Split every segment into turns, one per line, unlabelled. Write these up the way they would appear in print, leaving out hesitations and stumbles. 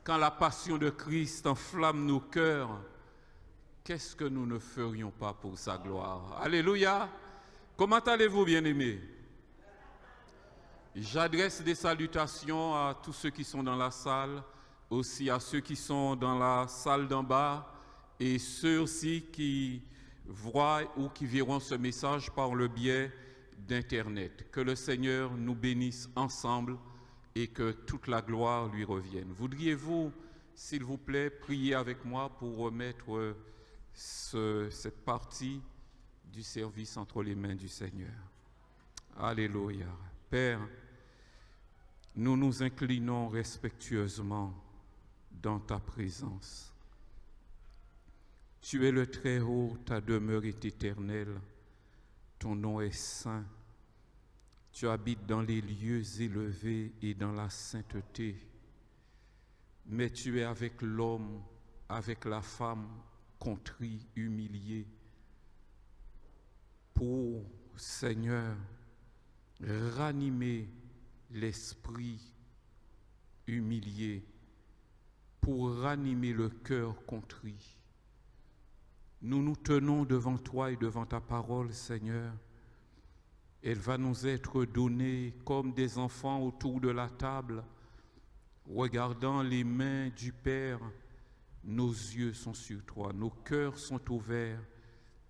quand la passion de Christ enflamme nos cœurs, qu'est-ce que nous ne ferions pas pour sa gloire? Alléluia! Comment allez-vous, bien-aimés? J'adresse des salutations à tous ceux qui sont dans la salle, aussi à ceux qui sont dans la salle d'en bas et ceux aussi qui voient ou qui verront ce message par le biais d'Internet. Que le Seigneur nous bénisse ensemble et que toute la gloire lui revienne. Voudriez-vous, s'il vous plaît, prier avec moi pour remettre cette partie du service entre les mains du Seigneur? Alléluia. Père, nous nous inclinons respectueusement dans ta présence. Tu es le Très-Haut, ta demeure est éternelle, ton nom est saint. Tu habites dans les lieux élevés et dans la sainteté, mais tu es avec l'homme, avec la femme, contrit, humilié, pour, Seigneur, ranimer l'esprit humilié, pour ranimer le cœur contrit. Nous nous tenons devant toi et devant ta parole, Seigneur. Elle va nous être donnée comme des enfants autour de la table, regardant les mains du Père. Nos yeux sont sur toi, nos cœurs sont ouverts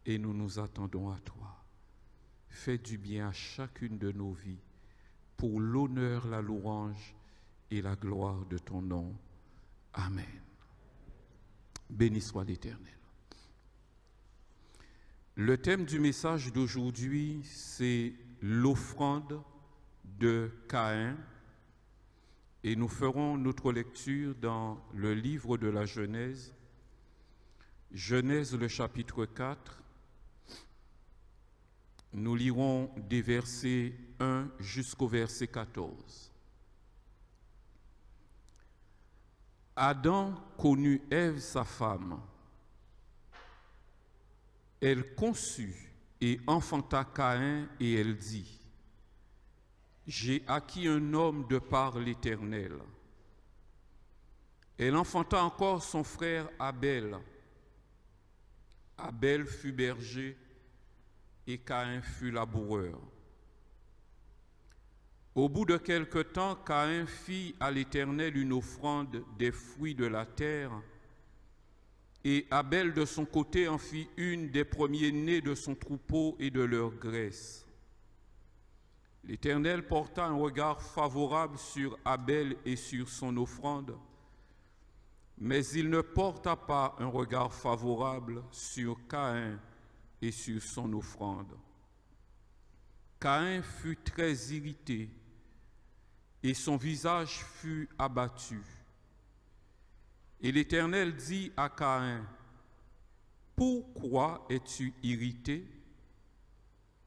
et nous nous attendons à toi. Fais du bien à chacune de nos vies pour l'honneur, la louange et la gloire de ton nom. Amen. Béni soit l'Éternel. Le thème du message d'aujourd'hui, c'est l'offrande de Caïn. Et nous ferons notre lecture dans le livre de la Genèse, Genèse le chapitre 4. Nous lirons des versets 1 jusqu'au verset 14. Adam connut Ève, sa femme. Elle conçut et enfanta Caïn et elle dit, « J'ai acquis un homme de par l'Éternel. » Elle enfanta encore son frère Abel. Abel fut berger et Caïn fut laboureur. Au bout de quelque temps, Caïn fit à l'Éternel une offrande des fruits de la terre, et Abel de son côté en fit une des premiers-nés de son troupeau et de leur graisse. L'Éternel porta un regard favorable sur Abel et sur son offrande, mais il ne porta pas un regard favorable sur Caïn et sur son offrande. Caïn fut très irrité et son visage fut abattu. Et l'Éternel dit à Caïn, « Pourquoi es-tu irrité?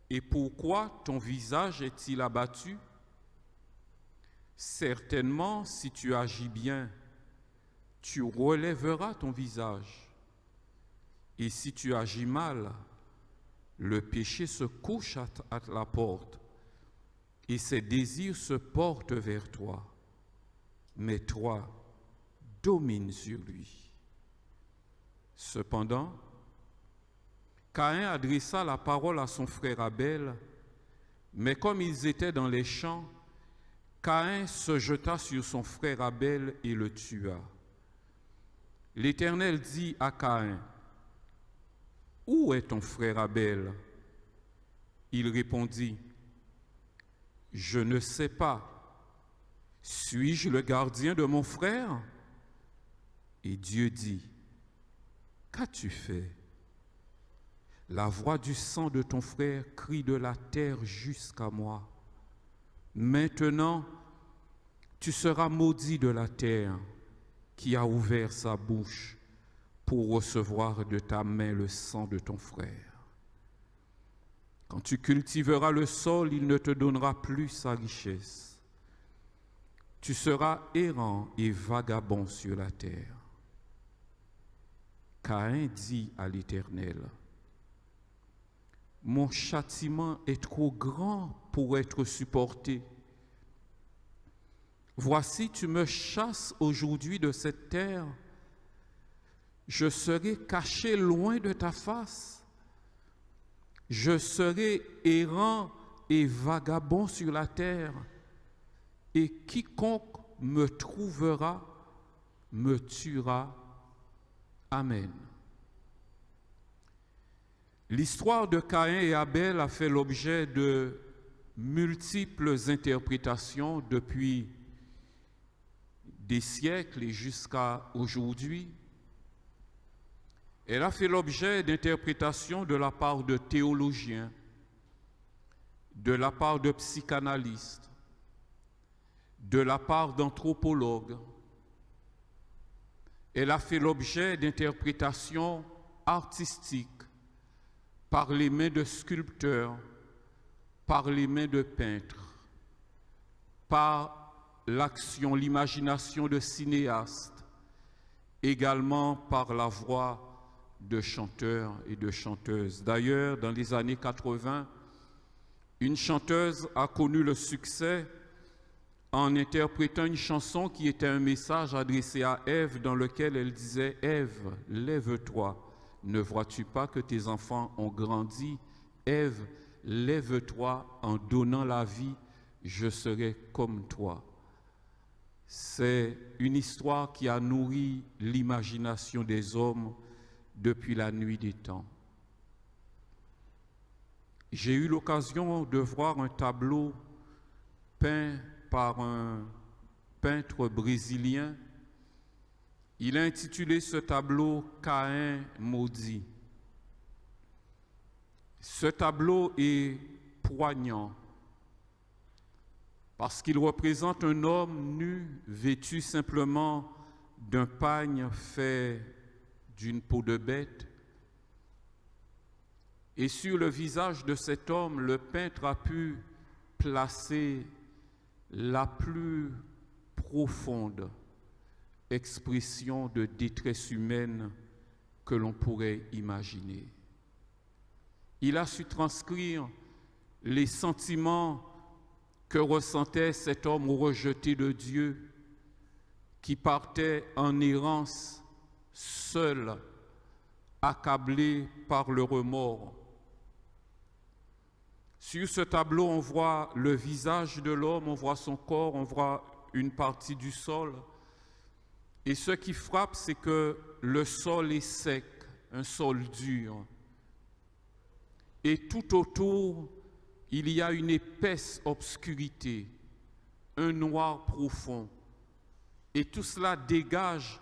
Et pourquoi ton visage est-il abattu? Certainement, si tu agis bien, tu relèveras ton visage. Et si tu agis mal, le péché se couche à la porte et ses désirs se portent vers toi. Mais toi, domine sur lui. » Cependant, Caïn adressa la parole à son frère Abel, mais comme ils étaient dans les champs, Caïn se jeta sur son frère Abel et le tua. L'Éternel dit à Caïn, « Où est ton frère Abel? » Il répondit, « Je ne sais pas. Suis-je le gardien de mon frère? » Et Dieu dit, « Qu'as-tu fait? La voix du sang de ton frère crie de la terre jusqu'à moi. Maintenant, tu seras maudit de la terre qui a ouvert sa bouche pour recevoir de ta main le sang de ton frère. Quand tu cultiveras le sol, il ne te donnera plus sa richesse. Tu seras errant et vagabond sur la terre. » Caïn dit à l'Éternel, « Mon châtiment est trop grand pour être supporté. Voici, tu me chasses aujourd'hui de cette terre. Je serai caché loin de ta face. Je serai errant et vagabond sur la terre. Et quiconque me trouvera me tuera. Amen. L'histoire de Caïn et Abel a fait l'objet de multiples interprétations depuis des siècles et jusqu'à aujourd'hui. Elle a fait l'objet d'interprétations de la part de théologiens, de la part de psychanalystes, de la part d'anthropologues. Elle a fait l'objet d'interprétations artistiques par les mains de sculpteurs, par les mains de peintres, par l'action, l'imagination de cinéastes, également par la voix de chanteurs et de chanteuses. D'ailleurs, dans les années 80, une chanteuse a connu le succès en interprétant une chanson qui était un message adressé à Ève, dans lequel elle disait « Ève, lève-toi, ne vois-tu pas que tes enfants ont grandi? Ève, lève-toi, en donnant la vie, je serai comme toi. » C'est une histoire qui a nourri l'imagination des hommes depuis la nuit des temps. J'ai eu l'occasion de voir un tableau peint par un peintre brésilien. Il a intitulé ce tableau « Caïn maudit ». Ce tableau est poignant parce qu'il représente un homme nu, vêtu simplement d'un pagne fait d'une peau de bête. Et sur le visage de cet homme, le peintre a pu placer la plus profonde expression de détresse humaine que l'on pourrait imaginer. Il a su transcrire les sentiments que ressentait cet homme rejeté de Dieu, qui partait en errance, seul, accablé par le remords. Sur ce tableau, on voit le visage de l'homme, on voit son corps, on voit une partie du sol. Et ce qui frappe, c'est que le sol est sec, un sol dur. Et tout autour, il y a une épaisse obscurité, un noir profond. Et tout cela dégage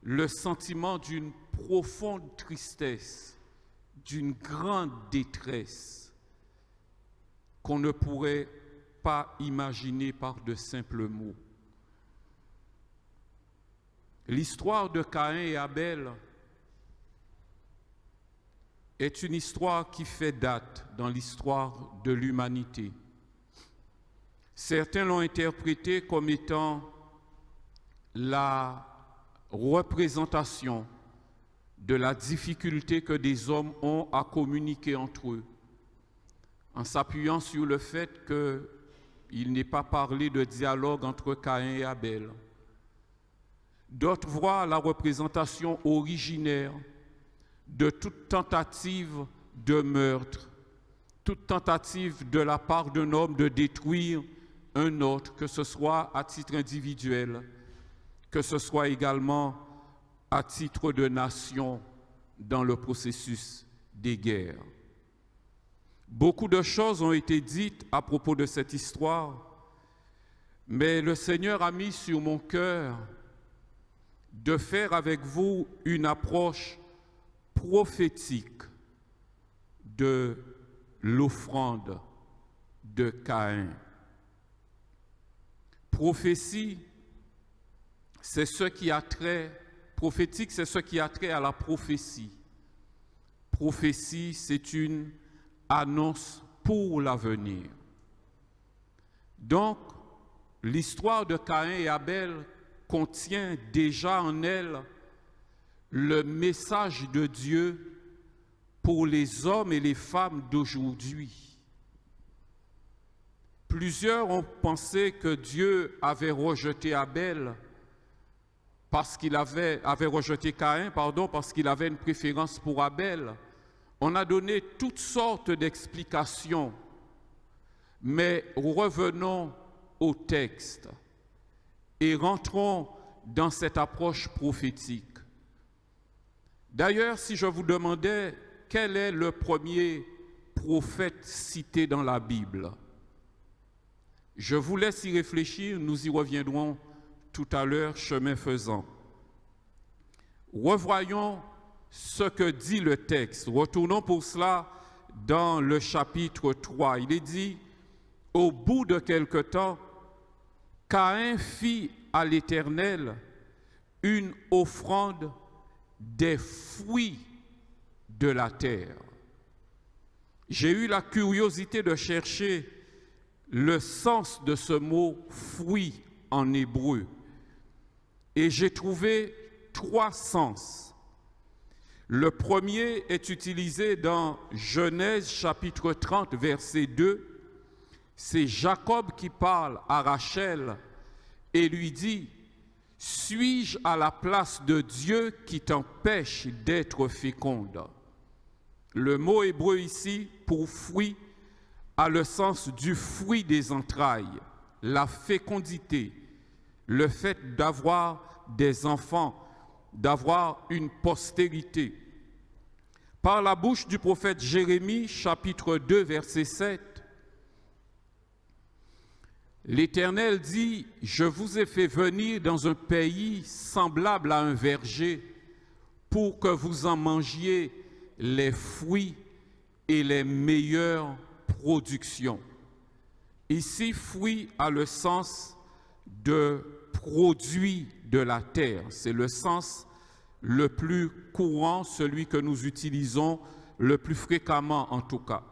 le sentiment d'une profonde tristesse, d'une grande détresse qu'on ne pourrait pas imaginer par de simples mots. L'histoire de Caïn et Abel est une histoire qui fait date dans l'histoire de l'humanité. Certains l'ont interprétée comme étant la représentation de la difficulté que des hommes ont à communiquer entre eux, en s'appuyant sur le fait qu'il n'est pas parlé de dialogue entre Caïn et Abel. D'autres voient la représentation originaire de toute tentative de meurtre, toute tentative de la part d'un homme de détruire un autre, que ce soit à titre individuel, que ce soit également à titre de nation dans le processus des guerres. Beaucoup de choses ont été dites à propos de cette histoire, mais le Seigneur a mis sur mon cœur de faire avec vous une approche prophétique de l'offrande de Caïn. Prophétie, c'est ce qui a trait, prophétique, c'est ce qui a trait à la prophétie. Prophétie, c'est une annonce pour l'avenir. Donc, l'histoire de Caïn et Abel contient déjà en elle le message de Dieu pour les hommes et les femmes d'aujourd'hui. Plusieurs ont pensé que Dieu avait rejeté Abel parce qu'il avait rejeté Caïn, parce qu'il avait une préférence pour Abel. On a donné toutes sortes d'explications, mais revenons au texte et rentrons dans cette approche prophétique. D'ailleurs, si je vous demandais quel est le premier prophète cité dans la Bible, je vous laisse y réfléchir, nous y reviendrons tout à l'heure, chemin faisant. Revoyons ce que dit le texte. Retournons pour cela dans le chapitre 3. Il est dit, au bout de quelque temps, Caïn fit à l'Éternel une offrande des fruits de la terre. J'ai eu la curiosité de chercher le sens de ce mot « fruit » en hébreu et j'ai trouvé 3 sens. Le premier est utilisé dans Genèse chapitre 30 verset 2. C'est Jacob qui parle à Rachel et lui dit « Suis-je à la place de Dieu qui t'empêche d'être féconde ?» Le mot hébreu ici pour fruit a le sens du fruit des entrailles, la fécondité, le fait d'avoir des enfants, d'avoir une postérité. Par la bouche du prophète Jérémie, chapitre 2, verset 7, l'Éternel dit, « Je vous ai fait venir dans un pays semblable à un verger pour que vous en mangiez les fruits et les meilleures productions. » Ici, fruit a le sens de produit de la terre. C'est le sens le plus courant, celui que nous utilisons le plus fréquemment en tout cas.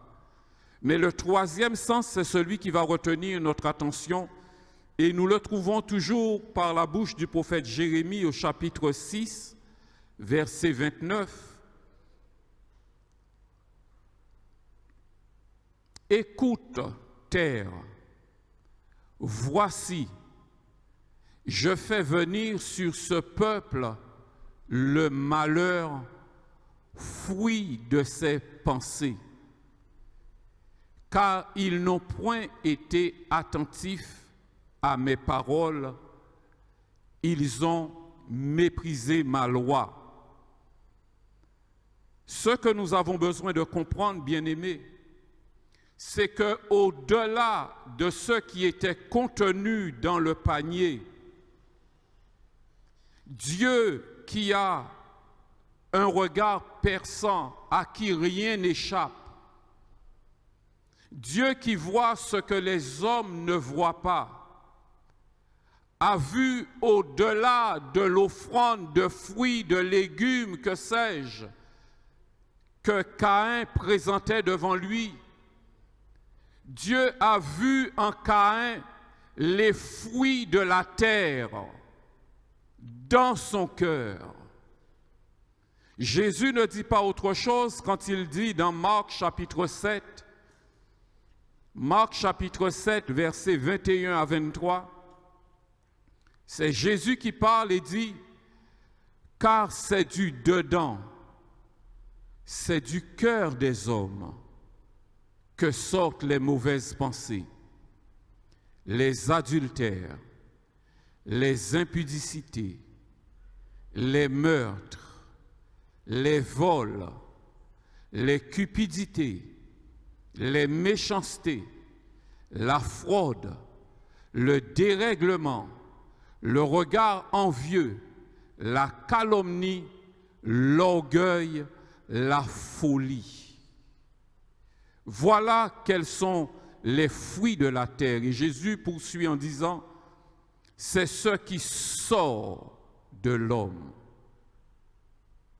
Mais le troisième sens, c'est celui qui va retenir notre attention et nous le trouvons toujours par la bouche du prophète Jérémie au chapitre 6, verset 29. Écoute, terre, voici, je fais venir sur ce peuple le malheur, fruit de ses pensées, car ils n'ont point été attentifs à mes paroles, ils ont méprisé ma loi. Ce que nous avons besoin de comprendre, bien-aimés, c'est qu'au-delà de ce qui était contenu dans le panier, Dieu qui a un regard perçant, à qui rien n'échappe, Dieu qui voit ce que les hommes ne voient pas, a vu au-delà de l'offrande de fruits, de légumes, que sais-je, que Caïn présentait devant lui. Dieu a vu en Caïn les fruits de la terre dans son cœur. Jésus ne dit pas autre chose quand il dit dans Marc chapitre 7, versets 21 à 23, c'est Jésus qui parle et dit, « Car c'est du dedans, c'est du cœur des hommes que sortent les mauvaises pensées, les adultères, les impudicités, les meurtres, les vols, les cupidités, les méchancetés, la fraude, le dérèglement, le regard envieux, la calomnie, l'orgueil, la folie. » Voilà quels sont les fruits de la terre. Et Jésus poursuit en disant, c'est ce qui sort de l'homme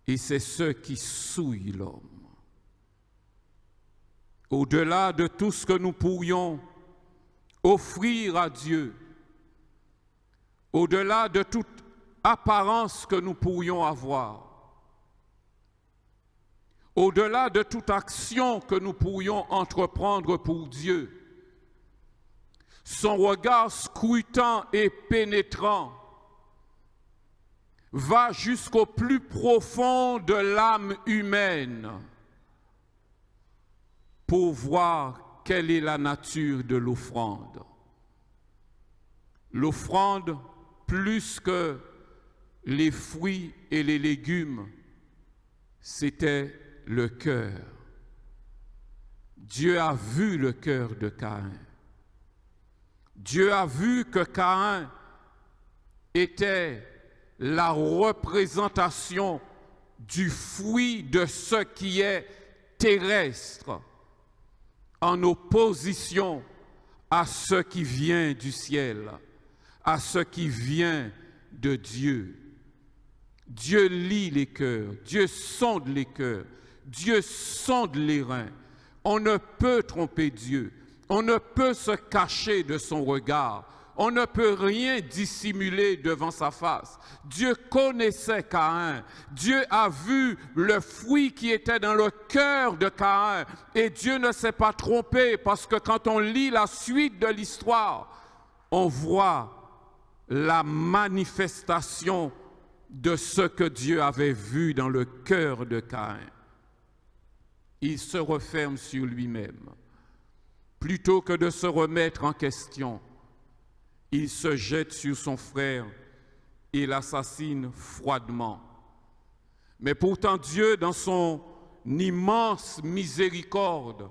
et c'est ce qui souille l'homme. Au-delà de tout ce que nous pourrions offrir à Dieu, au-delà de toute apparence que nous pourrions avoir, au-delà de toute action que nous pourrions entreprendre pour Dieu, Son regard scrutant et pénétrant va jusqu'au plus profond de l'âme humaine pour voir quelle est la nature de l'offrande. L'offrande, plus que les fruits et les légumes, c'était le cœur. Dieu a vu le cœur de Caïn. Dieu a vu que Caïn était la représentation du fruit de ce qui est terrestre, en opposition à ce qui vient du ciel, à ce qui vient de Dieu. Dieu lit les cœurs, Dieu sonde les cœurs, Dieu sonde les reins. On ne peut tromper Dieu, on ne peut se cacher de son regard, on ne peut rien dissimuler devant sa face. Dieu connaissait Caïn, Dieu a vu le fruit qui était dans le cœur de Caïn et Dieu ne s'est pas trompé parce que quand on lit la suite de l'histoire, on voit la manifestation de ce que Dieu avait vu dans le cœur de Caïn. Il se referme sur lui-même. Plutôt que de se remettre en question, il se jette sur son frère et l'assassine froidement. Mais pourtant Dieu, dans son immense miséricorde,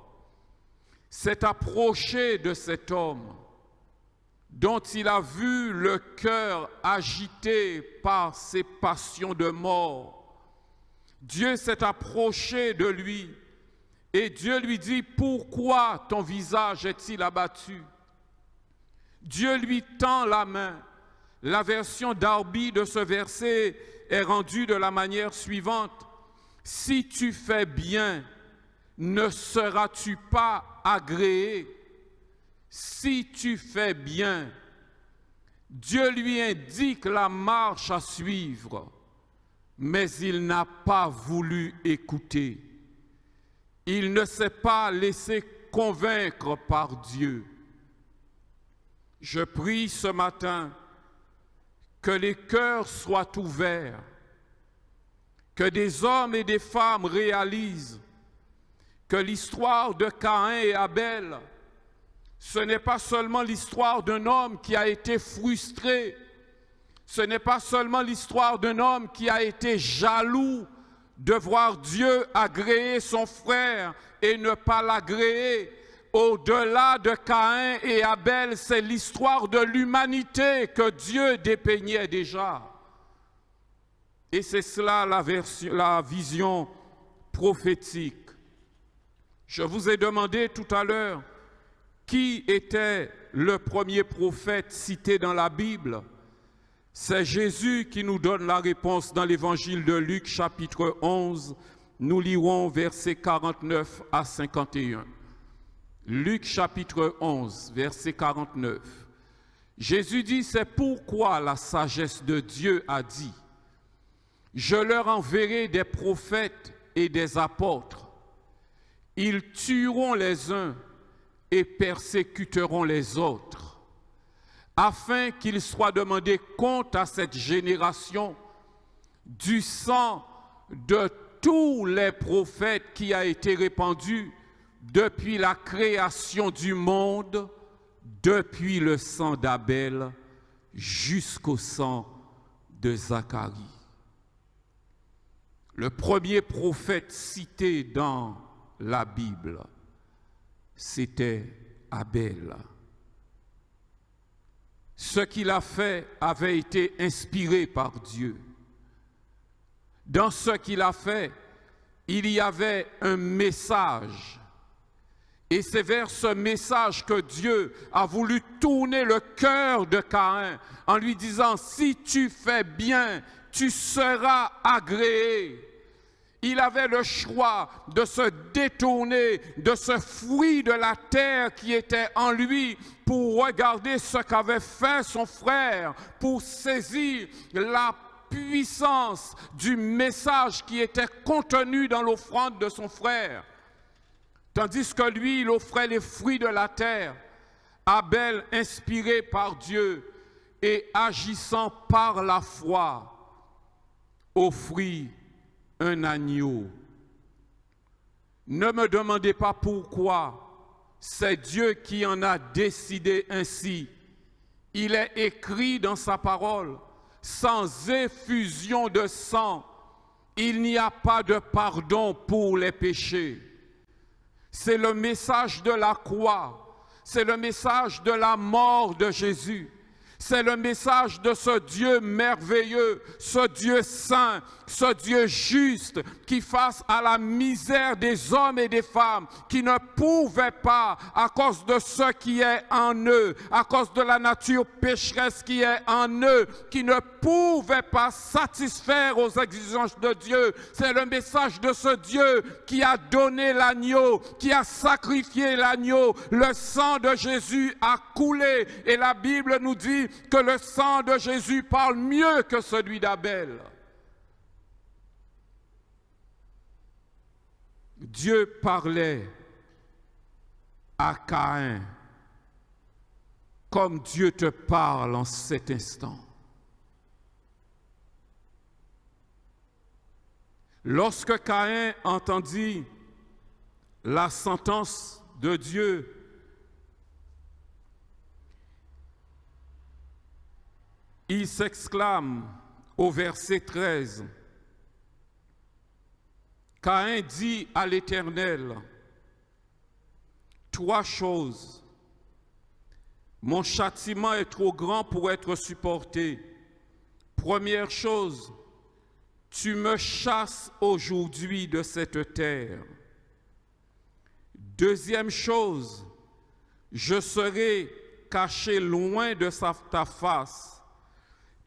s'est approché de cet homme dont il a vu le cœur agité par ses passions de mort. Dieu s'est approché de lui et Dieu lui dit, « Pourquoi ton visage est-il abattu ?» Dieu lui tend la main. La version Darby de ce verset est rendue de la manière suivante. « Si tu fais bien, ne seras-tu pas agréé ? Si tu fais bien. » Dieu lui indique la marche à suivre, mais il n'a pas voulu écouter. Il ne s'est pas laissé convaincre par Dieu. Je prie ce matin que les cœurs soient ouverts, que des hommes et des femmes réalisent que l'histoire de Caïn et Abel, ce n'est pas seulement l'histoire d'un homme qui a été frustré, ce n'est pas seulement l'histoire d'un homme qui a été jaloux de voir Dieu agréer son frère et ne pas l'agréer. Au-delà de Caïn et Abel, c'est l'histoire de l'humanité que Dieu dépeignait déjà. Et c'est cela la vision prophétique. Je vous ai demandé tout à l'heure qui était le premier prophète cité dans la Bible. C'est Jésus qui nous donne la réponse dans l'évangile de Luc, chapitre 11. Nous lirons versets 49 à 51. Luc, chapitre 11, verset 49. Jésus dit, « C'est pourquoi la sagesse de Dieu a dit, je leur enverrai des prophètes et des apôtres. Ils tueront les uns et persécuteront les autres, afin qu'il soit demandé compte à cette génération du sang de tous les prophètes qui a été répandu depuis la création du monde, depuis le sang d'Abel jusqu'au sang de Zacharie. » Le premier prophète cité dans la Bible, c'était Abel. Ce qu'il a fait avait été inspiré par Dieu. Dans ce qu'il a fait, il y avait un message. Et c'est vers ce message que Dieu a voulu tourner le cœur de Caïn en lui disant, « Si tu fais bien, tu seras agréé. » Il avait le choix de se détourner de ce fruit de la terre qui était en lui pour regarder ce qu'avait fait son frère, pour saisir la puissance du message qui était contenu dans l'offrande de son frère. Tandis que lui, il offrait les fruits de la terre. Abel, inspiré par Dieu et agissant par la foi, offrit un agneau. Ne me demandez pas pourquoi, c'est Dieu qui en a décidé ainsi. Il est écrit dans sa parole, sans effusion de sang, il n'y a pas de pardon pour les péchés. C'est le message de la croix, c'est le message de la mort de Jésus. C'est le message de ce Dieu merveilleux, ce Dieu saint, ce Dieu juste qui, face à la misère des hommes et des femmes qui ne pouvaient pas, à cause de ce qui est en eux, à cause de la nature pécheresse qui est en eux, qui ne pouvaient pas satisfaire aux exigences de Dieu. C'est le message de ce Dieu qui a donné l'agneau, qui a sacrifié l'agneau. Le sang de Jésus a coulé et la Bible nous dit que le sang de Jésus parle mieux que celui d'Abel. Dieu parlait à Caïn comme Dieu te parle en cet instant. Lorsque Caïn entendit la sentence de Dieu, il s'exclame au verset 13. Caïn dit à l'Éternel, « 3 choses. Mon châtiment est trop grand pour être supporté. Première chose, tu me chasses aujourd'hui de cette terre. Deuxième chose, je serai caché loin de ta face.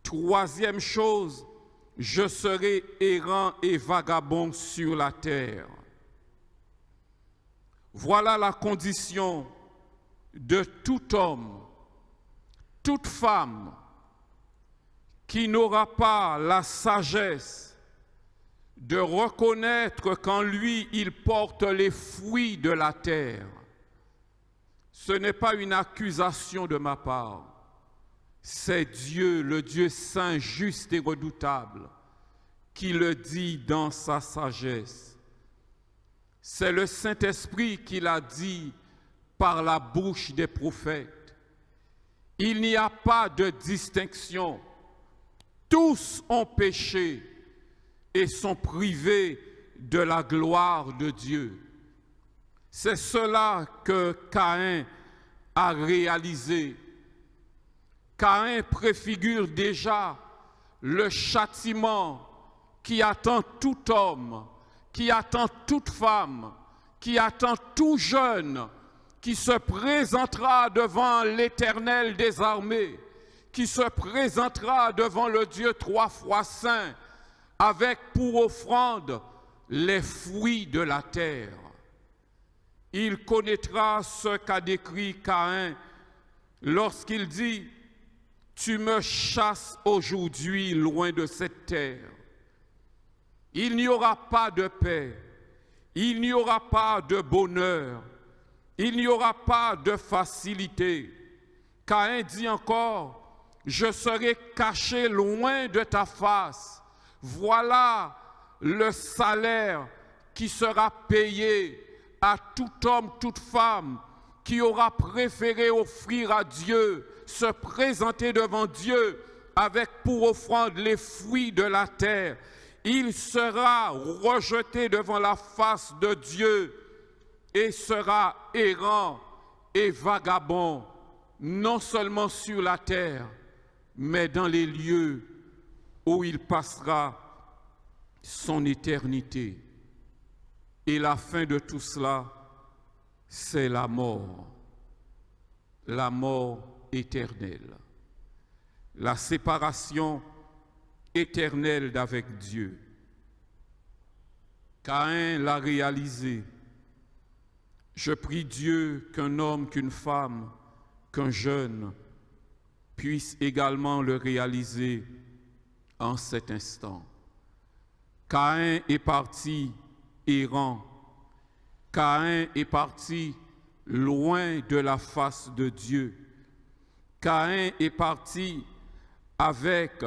Troisième chose, je serai errant et vagabond sur la terre. » Voilà la condition de tout homme, toute femme qui n'aura pas la sagesse de reconnaître qu'en lui, il porte les fruits de la terre. Ce n'est pas une accusation de ma part. C'est Dieu, le Dieu saint, juste et redoutable, qui le dit dans sa sagesse. C'est le Saint-Esprit qui l'a dit par la bouche des prophètes. Il n'y a pas de distinction. Tous ont péché et sont privés de la gloire de Dieu. C'est cela que Caïn a réalisé. Caïn préfigure déjà le châtiment qui attend tout homme, qui attend toute femme, qui attend tout jeune, qui se présentera devant l'Éternel des armées, qui se présentera devant le Dieu 3 fois saint, avec pour offrande les fruits de la terre. Il connaîtra ce qu'a décrit Caïn lorsqu'il dit « Tu me chasses aujourd'hui loin de cette terre ». Il n'y aura pas de paix, il n'y aura pas de bonheur, il n'y aura pas de facilité. Caïn dit encore « Je serai caché loin de ta face ». Voilà le salaire qui sera payé à tout homme, toute femme qui aura préféré offrir à Dieu, se présenter devant Dieu avec pour offrande les fruits de la terre. Il sera rejeté devant la face de Dieu et sera errant et vagabond, non seulement sur la terre, mais dans les lieux où il passera son éternité. Et la fin de tout cela, c'est la mort éternelle, la séparation éternelle d'avec Dieu. Caïn l'a réalisé. Je prie Dieu qu'un homme, qu'une femme, qu'un jeune puisse également le réaliser en cet instant. Caïn est parti errant. Caïn est parti loin de la face de Dieu. Caïn est parti avec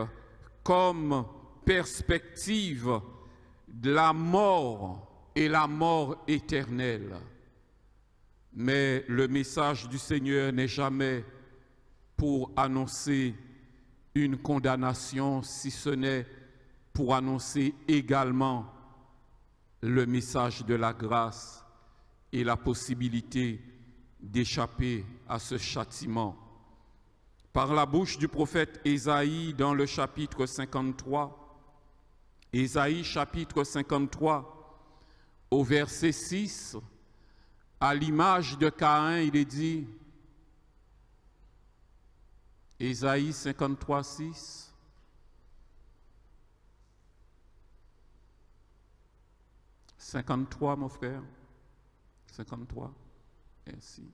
comme perspective de la mort et la mort éternelle. Mais le message du Seigneur n'est jamais pour annoncer une condamnation, si ce n'est pour annoncer également le message de la grâce et la possibilité d'échapper à ce châtiment. Par la bouche du prophète Ésaïe dans le chapitre 53, Ésaïe chapitre 53, au verset 6, à l'image de Caïn, il est dit, Ésaïe 53, 6, « 53, mon frère, 53, merci.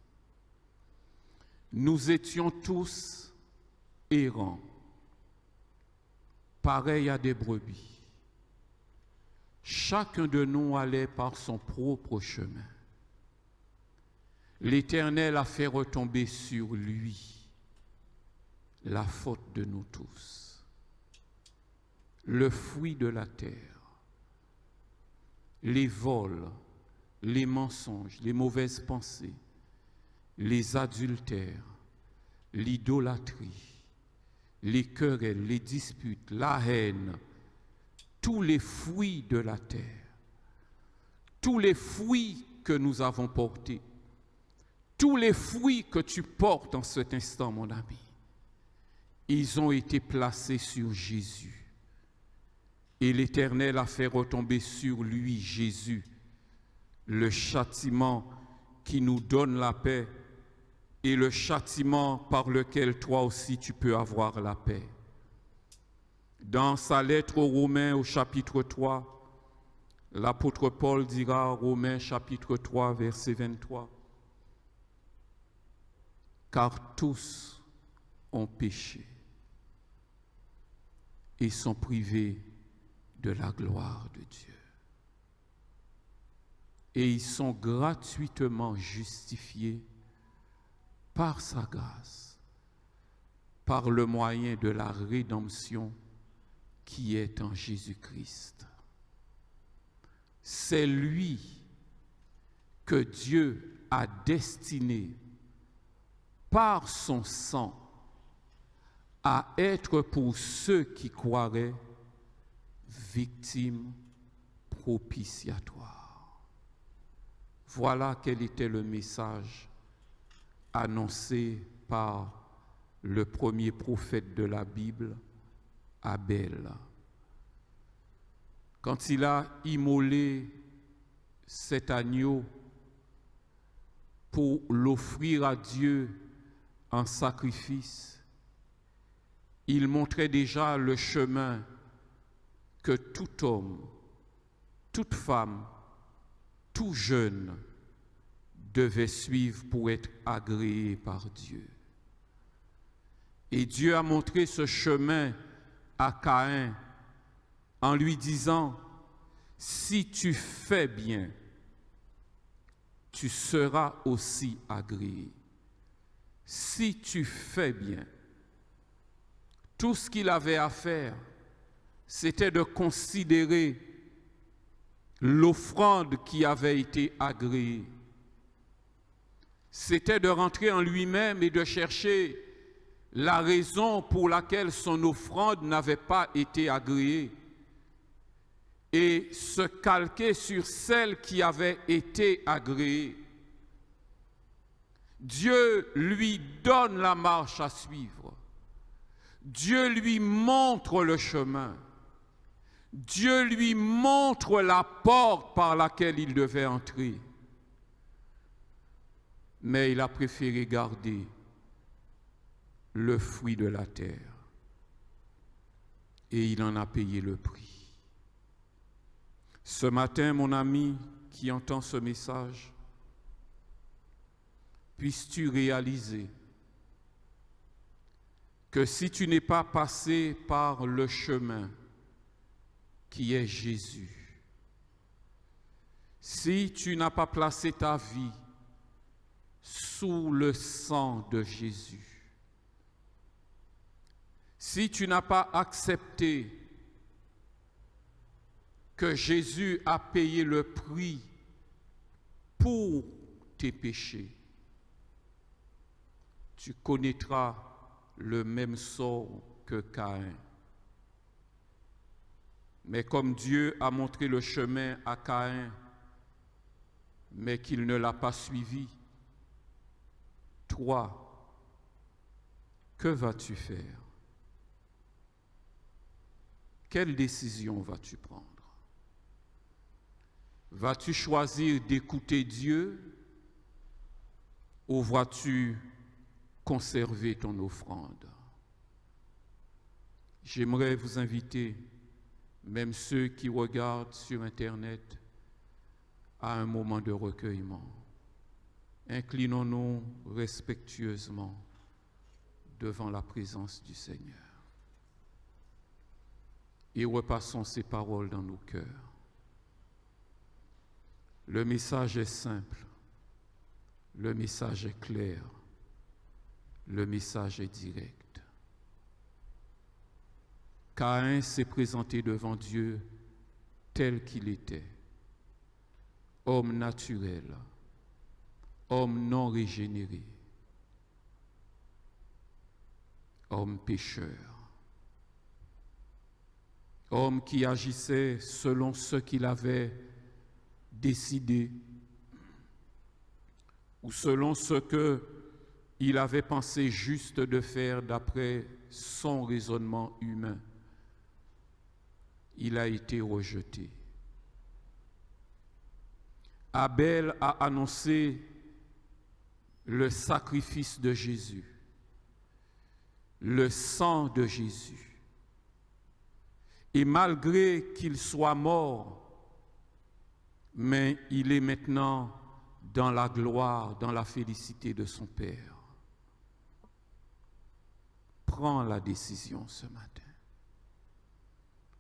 Nous étions tous errants, pareils à des brebis. Chacun de nous allait par son propre chemin. L'Éternel a fait retomber sur lui la faute de nous tous, le fruit de la terre, les vols, les mensonges, les mauvaises pensées, les adultères, l'idolâtrie, les querelles, les disputes, la haine, tous les fruits de la terre, tous les fruits que nous avons portés, tous les fruits que tu portes en cet instant, mon ami, ils ont été placés sur Jésus. Et l'Éternel a fait retomber sur lui, Jésus, le châtiment qui nous donne la paix et le châtiment par lequel toi aussi tu peux avoir la paix. Dans sa lettre aux Romains au chapitre 3, l'apôtre Paul dira, Romains chapitre 3, verset 23, « Car tous ont péché et sont privés de la gloire de Dieu. Et ils sont gratuitement justifiés par sa grâce, par le moyen de la rédemption qui est en Jésus-Christ. C'est lui que Dieu a destiné par son sang à être pour ceux qui croiraient victime propitiatoire. Voilà quel était le message annoncé par le premier prophète de la Bible, Abel. Quand il a immolé cet agneau pour l'offrir à Dieu en sacrifice, il montrait déjà le chemin que tout homme, toute femme, tout jeune devait suivre pour être agréé par Dieu. Et Dieu a montré ce chemin à Caïn en lui disant, « Si tu fais bien, tu seras aussi agréé. Si tu fais bien. » Tout ce qu'il avait à faire, c'était de considérer l'offrande qui avait été agréée. C'était de rentrer en lui-même et de chercher la raison pour laquelle son offrande n'avait pas été agréée et se calquer sur celle qui avait été agréée. Dieu lui donne la marche à suivre. Dieu lui montre le chemin. Dieu lui montre la porte par laquelle il devait entrer. Mais il a préféré garder le fruit de la terre. Et il en a payé le prix. Ce matin, mon ami qui entend ce message, puisses-tu réaliser que si tu n'es pas passé par le chemin qui est Jésus, si tu n'as pas placé ta vie sous le sang de Jésus. Si tu n'as pas accepté que Jésus a payé le prix pour tes péchés, tu connaîtras le même sort que Caïn. Mais comme Dieu a montré le chemin à Caïn, mais qu'il ne l'a pas suivi, toi, que vas-tu faire? Quelle décision vas-tu prendre? Vas-tu choisir d'écouter Dieu ou vas-tu conserver ton offrande? J'aimerais vous inviter, même ceux qui regardent sur Internet, à un moment de recueillement. Inclinons-nous respectueusement devant la présence du Seigneur et repassons ces paroles dans nos cœurs. Le message est simple, le message est clair, le message est direct. Caïn s'est présenté devant Dieu tel qu'il était, homme naturel, homme non régénéré, homme pécheur, homme qui agissait selon ce qu'il avait décidé ou selon ce qu'il avait pensé juste de faire d'après son raisonnement humain. Il a été rejeté. Abel a annoncé le sacrifice de Jésus, le sang de Jésus. Et malgré qu'il soit mort, mais il est maintenant dans la gloire, dans la félicité de son Père. Prends la décision ce matin.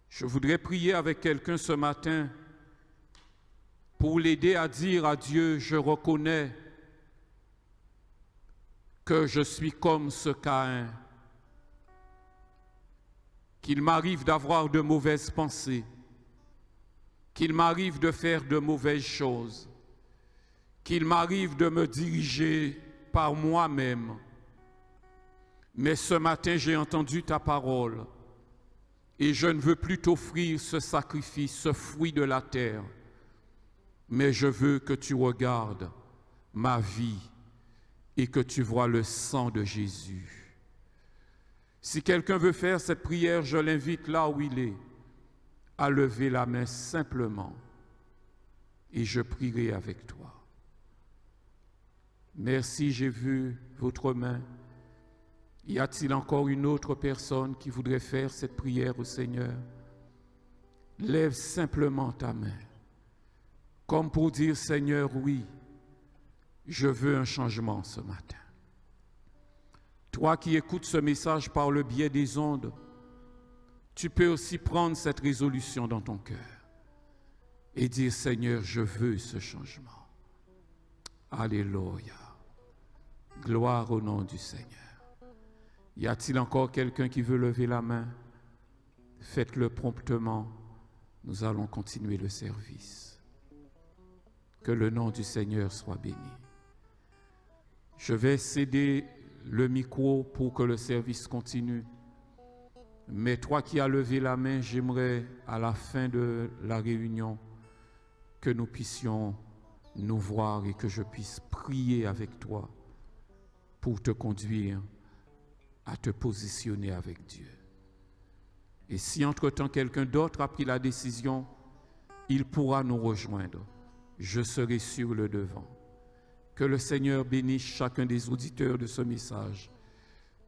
Je voudrais prier avec quelqu'un ce matin pour l'aider à dire à Dieu, je reconnais que je suis comme ce Caïn, qu'il m'arrive d'avoir de mauvaises pensées, qu'il m'arrive de faire de mauvaises choses, qu'il m'arrive de me diriger par moi-même. Mais ce matin, j'ai entendu ta parole et je ne veux plus t'offrir ce sacrifice, ce fruit de la terre, mais je veux que tu regardes ma vie et que tu vois le sang de Jésus. Si quelqu'un veut faire cette prière, je l'invite là où il est, à lever la main simplement et je prierai avec toi. Merci, j'ai vu votre main. Y a-t-il encore une autre personne qui voudrait faire cette prière au Seigneur? Lève simplement ta main, comme pour dire, Seigneur, oui, je veux un changement ce matin. Toi qui écoutes ce message par le biais des ondes, tu peux aussi prendre cette résolution dans ton cœur et dire, Seigneur, je veux ce changement. Alléluia. Gloire au nom du Seigneur. Y a-t-il encore quelqu'un qui veut lever la main? Faites-le promptement. Nous allons continuer le service. Que le nom du Seigneur soit béni. Je vais céder le micro pour que le service continue. Mais toi qui as levé la main, j'aimerais à la fin de la réunion que nous puissions nous voir et que je puisse prier avec toi pour te conduire à te positionner avec Dieu. Et si entre-temps quelqu'un d'autre a pris la décision, il pourra nous rejoindre. Je serai sur le devant. Que le Seigneur bénisse chacun des auditeurs de ce message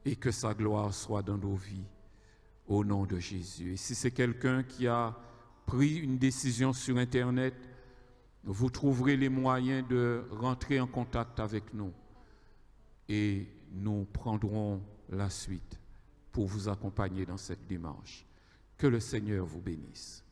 et que sa gloire soit dans nos vies au nom de Jésus. Et si c'est quelqu'un qui a pris une décision sur Internet, vous trouverez les moyens de rentrer en contact avec nous et nous prendrons la suite pour vous accompagner dans cette démarche. Que le Seigneur vous bénisse.